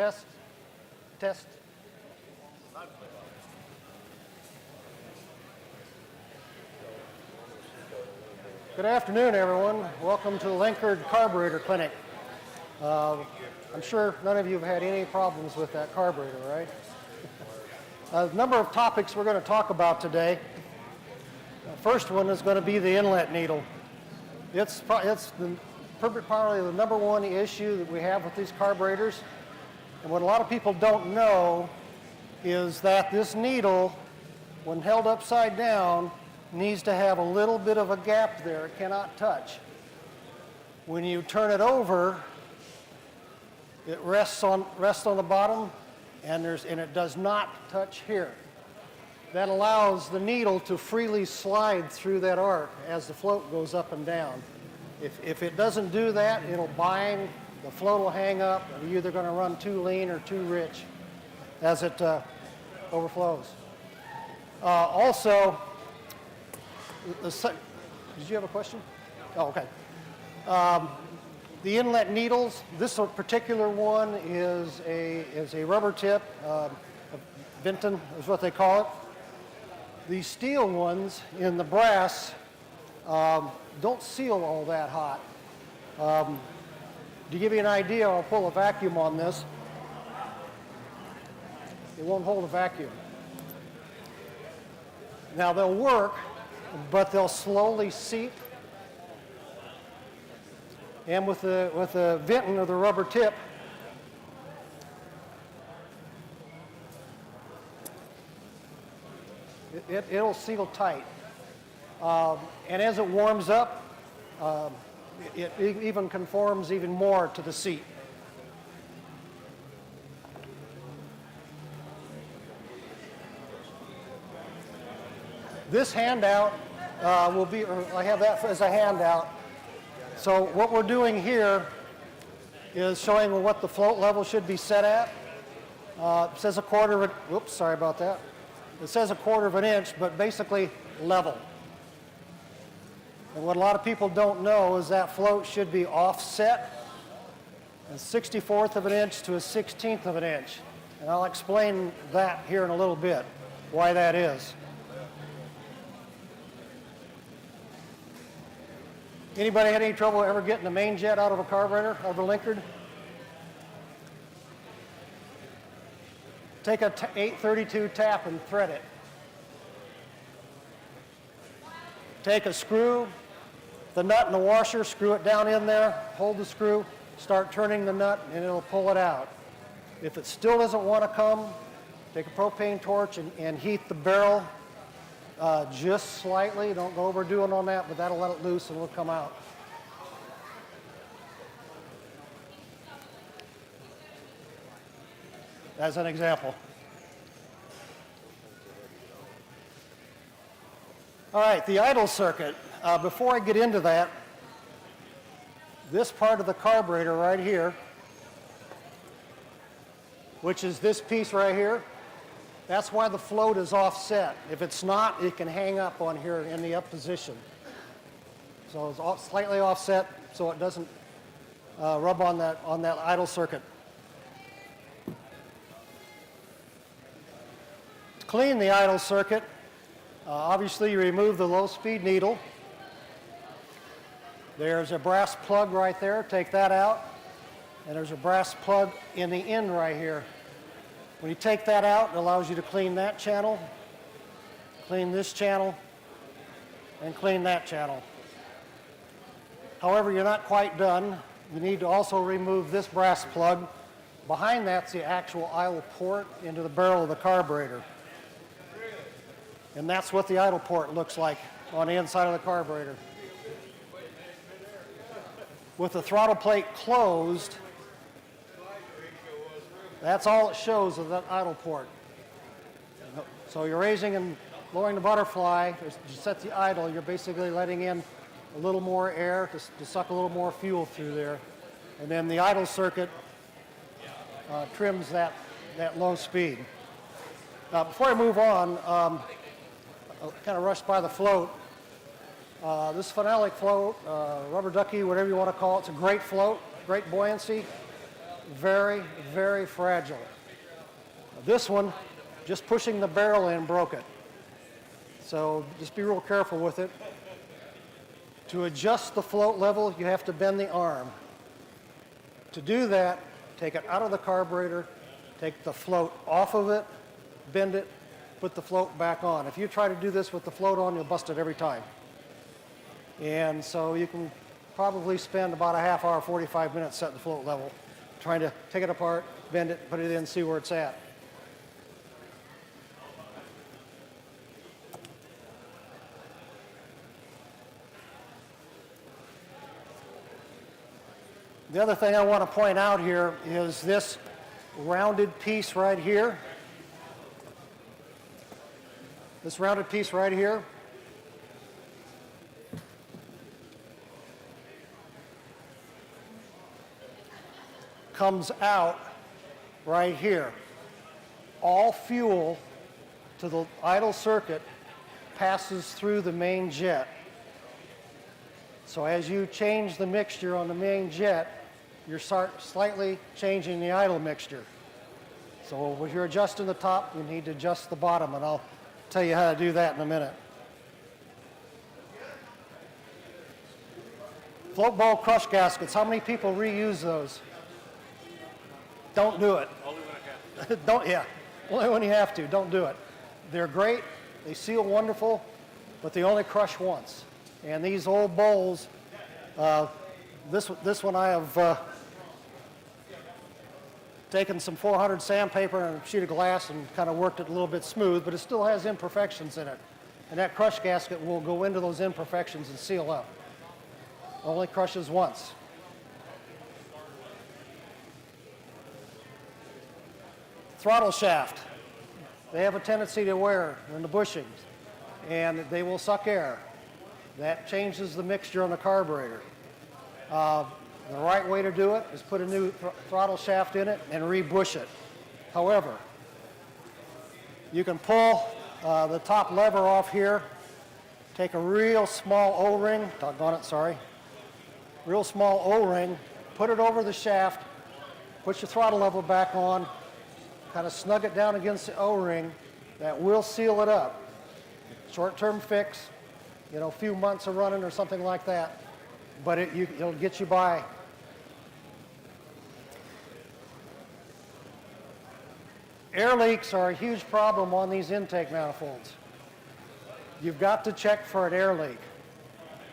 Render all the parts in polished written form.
Test. Test. Good afternoon, everyone. Welcome to the Linkert Carburetor Clinic. I'm sure none of you have had any problems with that carburetor, right? A number of topics we're going to talk about today. The first one is going to be the inlet needle. It's probably the number one issue that we have with these carburetors. And what a lot of people don't know is that this needle, when held upside down, needs to have a little bit of a gap there. It cannot touch. When you turn it over, it rests on the bottom, and it does not touch here. That allows the needle to freely slide through that arc as the float goes up and down. If it doesn't do that, it'll bind, the float will hang up, and you're either going to run too lean or too rich as it overflows. Also, did you have a question? Oh, okay. The inlet needles, this particular one is a rubber tip, Vinton is what they call it. The steel ones in the brass don't seal all that hot. To give you an idea, I'll pull a vacuum on this. It won't hold a vacuum. Now they'll work, but they'll slowly seep. And with the Vinton or the rubber tip, it'll seal tight. And as it warms up, it even conforms even more to the seat. This handout will be, or I have that as a handout. So what we're doing here is showing what the float level should be set at. It says a quarter of an, whoops, sorry about that. It says a quarter of an inch, but basically level. And what a lot of people don't know is that float should be offset a 64th of an inch to a 16th of an inch. And I'll explain that here in a little bit, why that is. Anybody had any trouble ever getting a main jet out of a carburetor, out of a Linkert? Take a 832 tap and thread it. Take a screw, the nut and the washer, screw it down in there, hold the screw, start turning the nut, and it'll pull it out. If it still doesn't want to come, take a propane torch and heat the barrel just slightly. Don't go overdoing on that, but that'll let it loose and it'll come out. As an example. All right, the idle circuit. Before I get into that, this part of the carburetor right here, which is this piece right here, that's why the float is offset. If it's not, it can hang up on here in the up position. So it's slightly offset so it doesn't rub on that idle circuit. To clean the idle circuit, obviously you remove the low-speed needle. There's a brass plug right there, take that out. And there's a brass plug in the end right here. When you take that out, it allows you to clean that channel, clean this channel, and clean that channel. However, you're not quite done. You need to also remove this brass plug. Behind that's the actual idle port into the barrel of the carburetor. And that's what the idle port looks like on the inside of the carburetor. With the throttle plate closed, that's all it shows of that idle port. So you're raising and lowering the butterfly. You set the idle, you're basically letting in a little more air to suck a little more fuel through there. And then the idle circuit trims that low speed. Before I move on, I'll kind of rush by the float. This phenolic float, rubber ducky, whatever you want to call it, it's a great float, great buoyancy. very, very fragile. This one, just pushing the barrel in broke it. So just be real careful with it. To adjust the float level, you have to bend the arm. To do that, take it out of the carburetor, take the float off of it, bend it, put the float back on. If you try to do this with the float on, you'll bust it every time. And so you can probably spend about a half hour, 45 minutes setting the float level, trying to take it apart, bend it, put it in, see where it's at. The other thing I want to point out here is this rounded piece right here. This rounded piece right here. Comes out right here. All fuel to the idle circuit passes through the main jet. So as you change the mixture on the main jet, you're slightly changing the idle mixture. So when you're adjusting the top, you need to adjust the bottom, and I'll tell you how to do that in a minute. Float ball crush gaskets, how many people reuse those? Don't do it. Only when I have to. Don't, yeah, only when you have to, don't do it. They're great, they seal wonderful, but they only crush once. And these old bowls, this one I have taken some 400 sandpaper and a sheet of glass and kind of worked it a little bit smooth, but it still has imperfections in it. And that crush gasket will go into those imperfections and seal up. Only crushes once. Throttle shaft. They have a tendency to wear in the bushings, and they will suck air. That changes the mixture on the carburetor. The right way to do it is put a new throttle shaft in it and rebush it. However, you can pull the top lever off here, take a real small O-ring, doggone it, sorry, real small O-ring, put it over the shaft, put your throttle lever back on, kind of snug it down against the O-ring. That will seal it up. Short-term fix, you know, a few months of running or something like that, but it'll get you by. Air leaks are a huge problem on these intake manifolds. You've got to check for an air leak.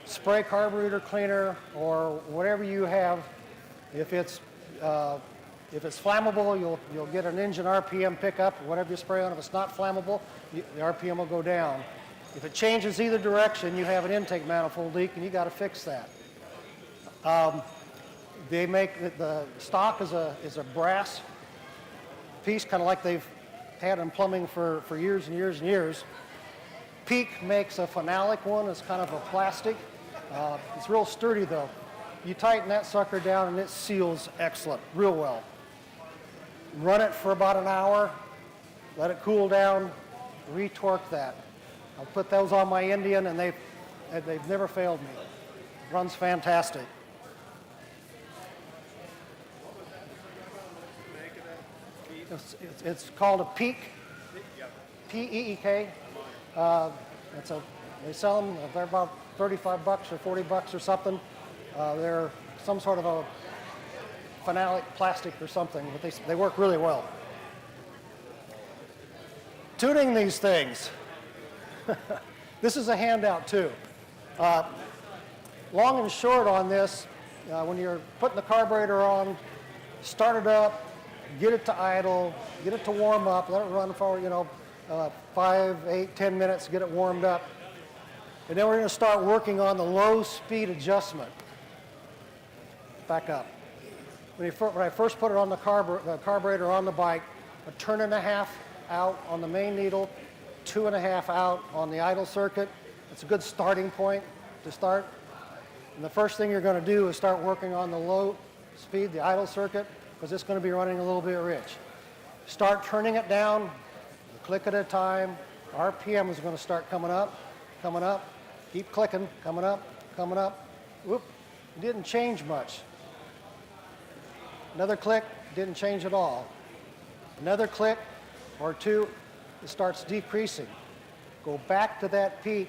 Spray carburetor cleaner or whatever you have. If it's flammable, you'll get an engine RPM pickup, whatever you spray on. If it's not flammable, the RPM will go down. If it changes either direction, you have an intake manifold leak, and you got to fix that. They make the stock is a brass piece, kind of like they've had in plumbing for years and years and years. Peak makes a phenolic one. It's kind of a plastic. It's real sturdy though. You tighten that sucker down and it seals excellent, real well. Run it for about an hour, let it cool down, retorque that. I'll put those on my Indian and they've never failed me. Runs fantastic. It's called a Peak, P-E-E-K. They sell them, they're about $35 or $40 or something. They're some sort of a phenolic plastic or something, but they work really well. Tuning these things. This is a handout too. Long and short on this, when you're putting the carburetor on, start it up, get it to idle, get it to warm up, let it run for 5, 8, 10 minutes, get it warmed up. And then we're going to start working on the low speed adjustment. Back up. When I first put it on the carburetor on the bike, a turn and a half out on the main needle, 2.5 out on the idle circuit. It's a good starting point to start. And the first thing you're going to do is start working on the low speed, the idle circuit, because it's going to be running a little bit rich. Start turning it down, a click at a time. RPM is going to start coming up, keep clicking, coming up. Whoop, it didn't change much. Another click, didn't change at all. Another click or two, it starts decreasing. Go back to that peak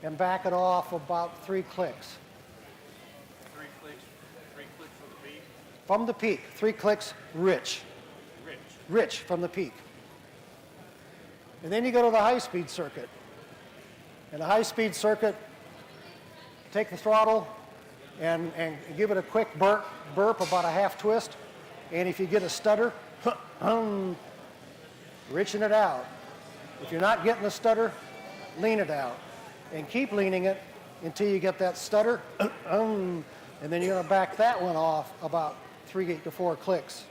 and back it off about 3 clicks. 3 clicks from the peak? From the peak, 3 clicks, rich. Rich. Rich from the peak. And then you go to the high-speed circuit. In the high-speed circuit, take the throttle and give it a quick burp, about a half twist. And if you get a stutter, richen it out. If you're not getting a stutter, lean it out. And keep leaning it until you get that stutter. And then you're going to back that one off about 3 to 4 clicks.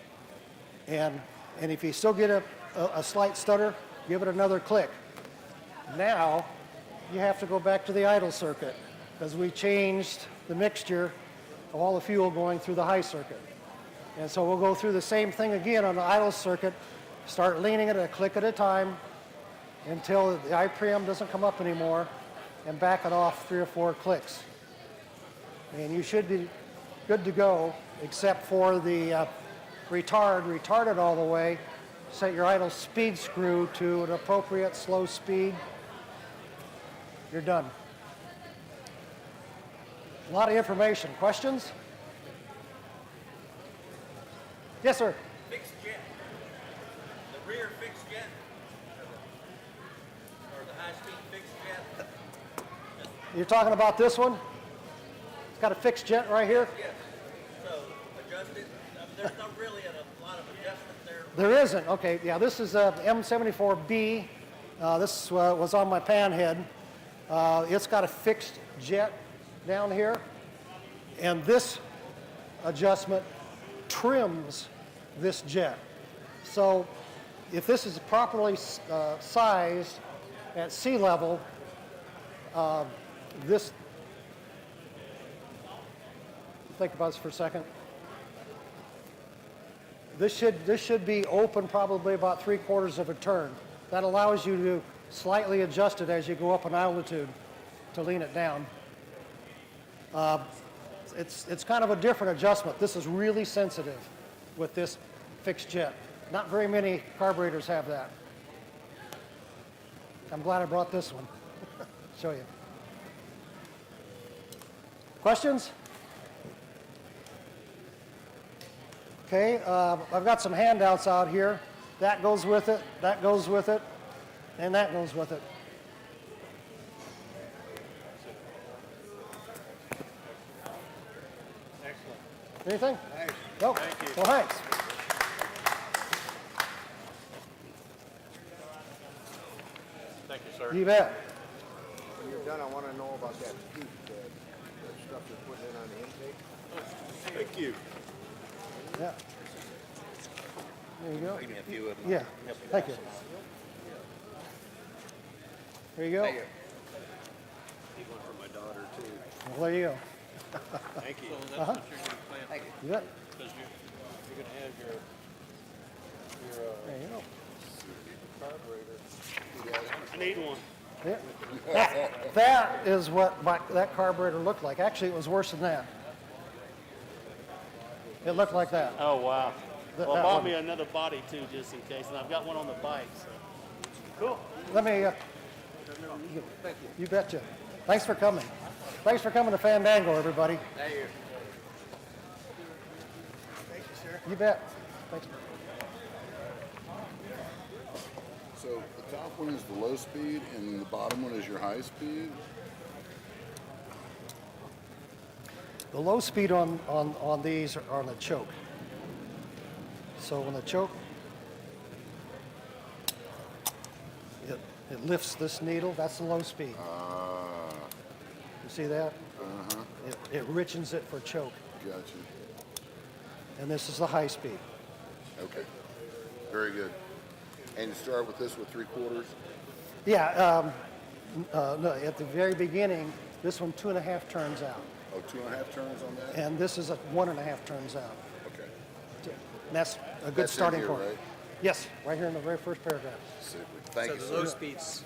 And if you still get a slight stutter, give it another click. Now, you have to go back to the idle circuit because we changed the mixture of all the fuel going through the high circuit. And so we'll go through the same thing again on the idle circuit, start leaning it a click at a time until the I-pream doesn't come up anymore, and back it off 3 or 4 clicks. And you should be good to go, except for the retard it all the way, set your idle speed screw to an appropriate slow speed. You're done. A lot of information. Questions? Yes, sir. Fixed jet. The rear fixed jet. Or the high-speed fixed jet. You're talking about this one? It's got a fixed jet right here? Yes. So, adjusted. There's not really a lot of adjustment there. There isn't. Okay, yeah, this is a M74B. This was on my pan head. It's got a fixed jet down here, and this adjustment trims this jet. So if this is properly sized at sea level, think about this for a second. This should be open probably about 3/4 of a turn. That allows you to slightly adjust it as you go up in altitude to lean it down. It's kind of a different adjustment. This is really sensitive with this fixed jet. Not very many carburetors have that. I'm glad I brought this one. Show you. Questions? Okay, I've got some handouts out here. That goes with it, that goes with it, and that goes with it. Excellent. Anything? Thanks. No? Thank you. Well, thanks. Thank you, sir. You bet. When you're done, I want to know about that peak, that stuff you're putting in on the intake. Thank you. Yeah. There you go. Give me a few of them. Yeah, thank you. There you go. Need one for my daughter, too. Well, there you go. Thank you. So that's what you're going to plan? You bet. Because you're going to have your There you go. carburetor. I need one. Yeah. That is what that carburetor looked like. Actually, it was worse than that. It looked like that. Oh, wow. Well, that bought one. me another body, too, just in case, and I've got one on the bike, so. Cool. Let me, you betcha. Thanks for coming. Thanks for coming to Fandango, everybody. Thank you. Thank you, sir. You bet. Thanks. So the top one is the low speed and the bottom one is your high speed? The low speed on these are on the choke. So when the choke, it lifts this needle, that's the low speed. You see that? It richens it for choke. Gotcha. And this is the high speed. Okay. Very good. And you start with this with 3/4? Yeah, no, at the very beginning, this one 2.5 turns out. Oh, 2.5 turns on that? And this is a 1.5 turns out. Okay. And that's a good That's in starting here, point. right? Yes, right here in the very first paragraph. Super. Thank So you, the sir. low speed's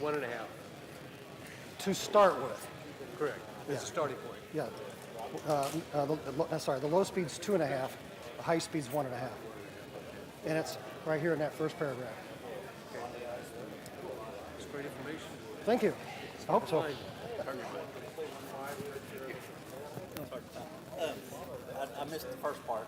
1.5. To start with, Correct. That's Yeah. a starting point. yeah. The low speed's 2.5. high speed's 1.5. And it's right here in that first paragraph. It's great information. Thank you. I hope so. Fine. I missed the first part.